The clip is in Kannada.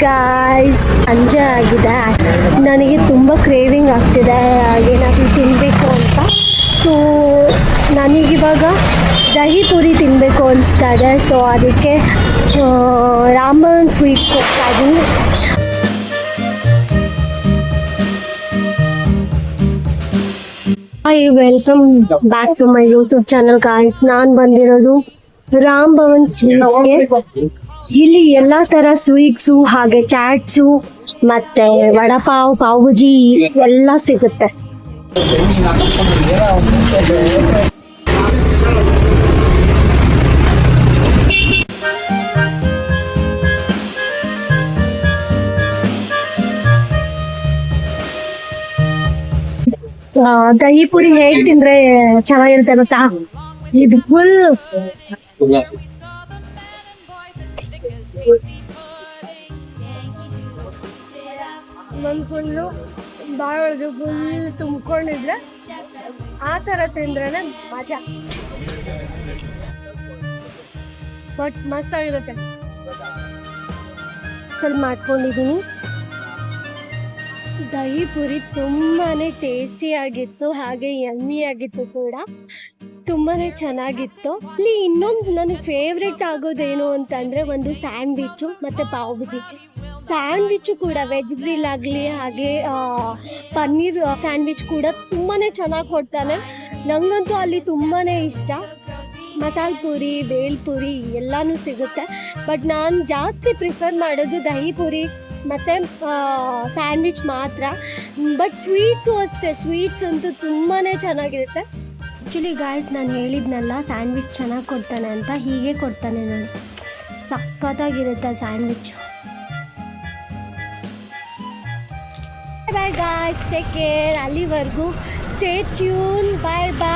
ಗಾಯ್ಸ್, ಸಂಜೆ ಆಗಿದೆ. ನನಗೆ ತುಂಬ ಕ್ರೇವಿಂಗ್ ಆಗ್ತಿದೆ ಏನಾದರೂ ತಿನ್ನಬೇಕು ಅಂತ. ಸೊ ನನಗಿವಾಗ ದಹಿ ಪೂರಿ ತಿನ್ನಬೇಕು ಅನಿಸ್ತಾ ಇದೆ. ಸೊ ಅದಕ್ಕೆ ರಾಮನ್ ಸ್ವೀಟ್ಸ್ ಹೋಗ್ತಾ ಇದ್ದೀನಿ. Hi, welcome back to my YouTube channel guys. ನಾನು ಬಂದಿರೋದು ರಾಮ್ ಭವನ್ ಸ್ವೀಟ್ಸ್ಗೆ. ಇಲ್ಲಿ ಎಲ್ಲ ಥರ ಸ್ವೀಟ್ಸು ಹಾಗೆ ಚಾಟ್ಸು ಮತ್ತೆ ವಡಪಾವ್, ಪಾವ್ ಬಜಿ ಎಲ್ಲ ಸಿಗುತ್ತೆ. ದಹಿ ಪುರಿ ಹೇಗೆ ತಿಂದ್ರೆ ಚೆನ್ನಾಗಿರುತ್ತೆ ಗೊತ್ತಾ? ಇದು ಫುಲ್ ಫುಲ್ಲು ಬಾಳದು ಫುಲ್ ತುಂಬಿಕೊಂಡಿದ್ರೆ ಆ ಥರ ತಿಂದ್ರೇನೆ ಮಜಾ. ಬಟ್ ಮಸ್ತ್ ಆಗಿರುತ್ತೆ. ಸ್ವಲ್ಪ ಮಾಡ್ಕೊಂಡಿದ್ದೀನಿ. ದಹಿ ಪುರಿ ತುಂಬಾ ಟೇಸ್ಟಿಯಾಗಿತ್ತು, ಹಾಗೆ ಯಮ್ಮಿ ಆಗಿತ್ತು ಕೂಡ, ತುಂಬಾ ಚೆನ್ನಾಗಿತ್ತು. ಇಲ್ಲಿ ಇನ್ನೊಂದು ನನಗೆ ಫೇವ್ರೆಟ್ ಆಗೋದೇನು ಅಂತಂದರೆ ಒಂದು ಸ್ಯಾಂಡ್ವಿಚ್ಚು ಮತ್ತು ಪಾವ್ ಬಜಿ. ಸ್ಯಾಂಡ್ವಿಚ್ಚು ಕೂಡ ವೆಜ್ ಗ್ರಿಲ್ ಆಗಲಿ ಹಾಗೆ ಪನ್ನೀರ್ ಸ್ಯಾಂಡ್ವಿಚ್ ಕೂಡ ತುಂಬಾ ಚೆನ್ನಾಗಿ ಕೊಡ್ತಾನೆ. ನನಗಂತೂ ಅಲ್ಲಿ ತುಂಬಾ ಇಷ್ಟ. ಮಸಾಲೆ ಪೂರಿ, ಬೇಲ್ ಪೂರಿ ಎಲ್ಲನೂ ಸಿಗುತ್ತೆ. ಬಟ್ ನಾನು ಜಾಸ್ತಿ ಪ್ರಿಫರ್ ಮಾಡೋದು ದಹಿ ಪೂರಿ ಮತ್ತು ಸ್ಯಾಂಡ್ವಿಚ್ ಮಾತ್ರ. ಬಟ್ ಸ್ವೀಟ್ಸು ಅಷ್ಟೇ, ಸ್ವೀಟ್ಸ್ ಅಂತೂ ತುಂಬಾ ಚೆನ್ನಾಗಿರುತ್ತೆ. ಆ್ಯಕ್ಚುಲಿ ಗಾಯ್ಸ್, ನಾನು ಹೇಳಿದ್ನಲ್ಲ ಸ್ಯಾಂಡ್ವಿಚ್ ಚೆನ್ನಾಗಿ ಕೊಡ್ತಾನೆ ಅಂತ, ಹೀಗೆ ಕೊಡ್ತಾನೆ. ನಾನು ಸಖತ್ತಾಗಿರುತ್ತೆ sandwich. Bye guys, take care. ಅಲ್ಲಿವರೆಗೂ ಸ್ಟೇ ಟ್ಯೂನ್. ಬಾಯ್ ಬಾಯ್.